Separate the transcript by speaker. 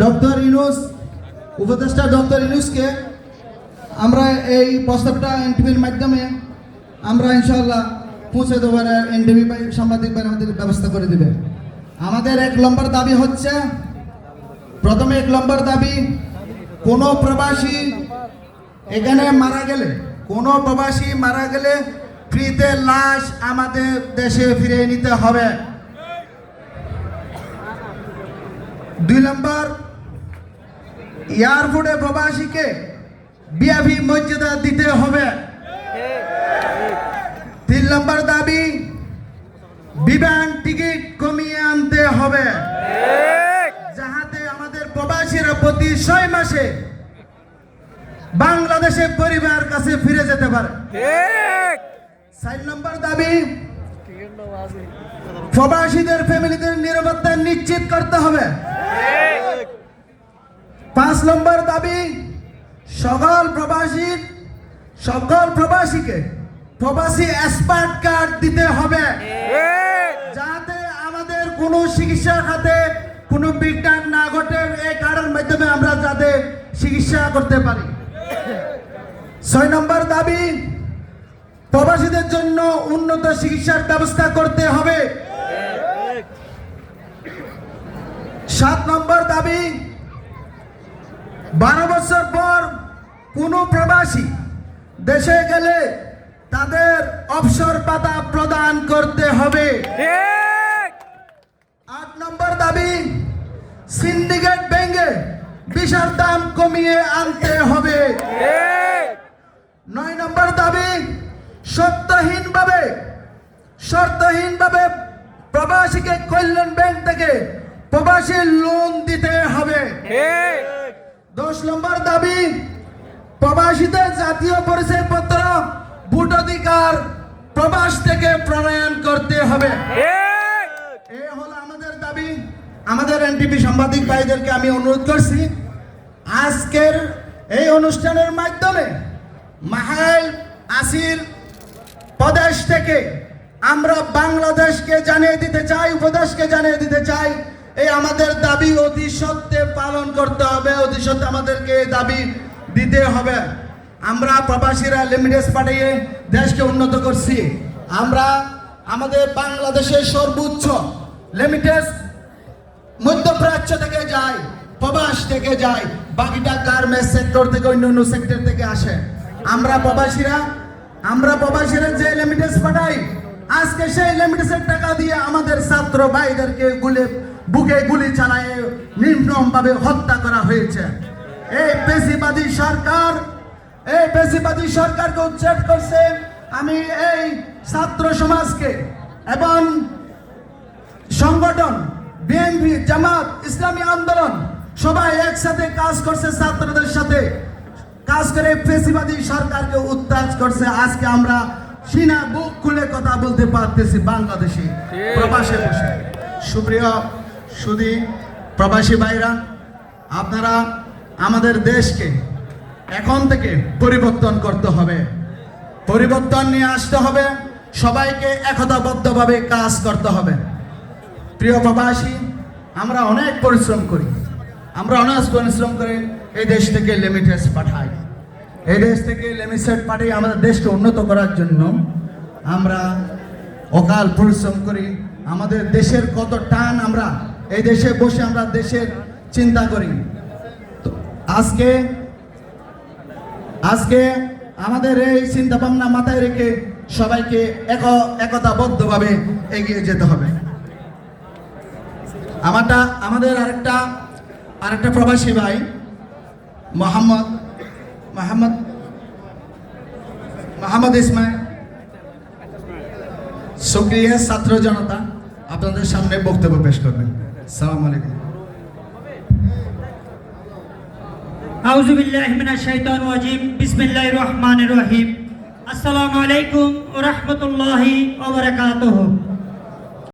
Speaker 1: Doctor Yunus, উপদেষ্টা doctor ইউনূসকে আমরা এই প্রস্তাবটা এনটিভির মাধ্যমে আমরা ইনশাআল্লাহ পৌঁছে দেবো। এনটিভি সাংবাদিক ভাই আমাদের ব্যবস্থা করে দেবে। আমাদের 1 নম্বর দাবি হচ্ছে, প্রথমে 1 নম্বর দাবি, কোনো প্রবাসী এখানে মারা গেলে, কোনো প্রবাসী মারা গেলে ফ্রিতে লাশ আমাদের দেশে ফিরিয়ে নিতে হবে। 2 নম্বর, এয়ারপোর্টে প্রবাসীকে ভিআইপি মর্যাদা দিতে হবে। 3 নম্বর দাবি, বিমান টিকিট কমিয়ে আনতে হবে, যাহাতে আমাদের প্রবাসীরা প্রতি 6 মাসে বাংলাদেশের পরিবার কাছে ফিরে যেতে পারে। 4 নম্বর দাবি, প্রবাসীদের ফ্যামিলিদের নিরাপত্তা নিশ্চিত করতে হবে। 5 নম্বর দাবি, সকল প্রবাসীকে প্রবাসী স্মার্ট কার্ড দিতে হবে, যাতে আমাদের কোনো চিকিৎসা খাতে কোনো বিঘ্ন না ঘটে। এই কার্ডের মাধ্যমে আমরা যাতে চিকিৎসা করতে পারি। 6 নম্বর দাবি, প্রবাসীদের জন্য উন্নত চিকিৎসার ব্যবস্থা করতে হবে। 7 নম্বর দাবি, 12 বছর পর কোনো প্রবাসী দেশে গেলে তাদের অবসর ভাতা প্রদান করতে হবে। 8 নম্বর দাবি, সিন্ডিকেট ব্যাংকে বিষের দাম কমিয়ে আনতে হবে। 9 নম্বর দাবি, শর্তহীনভাবে প্রবাসীকে কল্যাণ ব্যাংক থেকে প্রবাসী লোন দিতে হবে। 10 নম্বর দাবি, প্রবাসীদের জাতীয় পরিচয়পত্র ভোটাধিকার প্রবাস থেকে প্রণয়ন করতে হবে। এই হলো আমাদের দাবি। আমাদের এনটিভি সাংবাদিক ভাইদেরকে আমি অনুরোধ করছি, আজকের এই অনুষ্ঠানের মাধ্যমে মাহাইল আসির প্রদেশ থেকে আমরা বাংলাদেশকে জানিয়ে দিতে চাই, উপদেশকে জানিয়ে দিতে চাই, এই আমাদের দাবি অতি সত্ত্বে পালন করতে হবে, অতি সত্ত্বে আমাদেরকে দাবি দিতে হবে। আমরা প্রবাসীরা লিমিটেস পাঠিয়ে দেশকে উন্নত করছি। আমরা আমাদের বাংলাদেশের সর্বোচ্চ লিমিটেস মধ্যপ্রাচ্য থেকে যায়, প্রবাস থেকে যায়, বাকিটা গার্মেন্টস সেক্টর থেকে অন্য সেক্টর থেকে আসে। আমরা প্রবাসীরা যে লিমিটেস পাঠাই, আজকে সেই লিমিটেসের টাকা দিয়ে আমাদের ছাত্র ভাইদেরকে বুকে গুলি চালায় নির্মমভাবে হত্যা করা হয়েছে। এই পেশিবাদী সরকারকে উচ্ছেদ করছে। আমি এই ছাত্র সমাজকে এবং সংগঠন বিএনপি, জামাত, ইসলামী আন্দোলন সবাই একসাথে কাজ করছে, ছাত্রদের সাথে কাজ করে পেশিবাদী সরকারকে উত্তাজ করছে। আজকে আমরা সিনা বুক খুলে কথা বলতে পারতেছি বাংলাদেশে প্রবাসে বসে। সুপ্রিয় সুধী প্রবাসী ভাইরা, আপনারা আমাদের দেশকে এখন থেকে পরিবর্তন করতে হবে, পরিবর্তন নিয়ে আসতে হবে, সবাইকে একতাবদ্ধভাবে কাজ করতে হবে। প্রিয় প্রবাসী, আমরা অনেক পরিশ্রম করে এই দেশ থেকে লিমিটেস পাঠাই। এই দেশ থেকে লিমিটেড পাঠিয়ে আমাদের দেশকে উন্নত করার জন্য আমরা অকাল পরিশ্রম করি। আমাদের দেশের কত টান, আমরা এই দেশে বসে আমরা দেশের চিন্তা করি। আজকে আমাদের এই চিন্তা ভাবনা মাথায় রেখে সবাইকে একতাবদ্ধভাবে এগিয়ে যেতে হবে। আমাদের আরেকটা প্রবাসী ভাই মোহাম্মদ ইসমাইল সুক্রিয়া ছাত্র জনতা আপনাদের সামনে বক্তব্য পেশ করবেন। আসসালামু আলাইকুম।
Speaker 2: আউযু বিল্লাহি মিনাশ শাইতানির রাজিম। বিসমিল্লাহির রহমানির রহিম। আসসালামু আলাইকুম ওয়া রাহমাতুল্লাহি ওয়া বারাকাতুহু।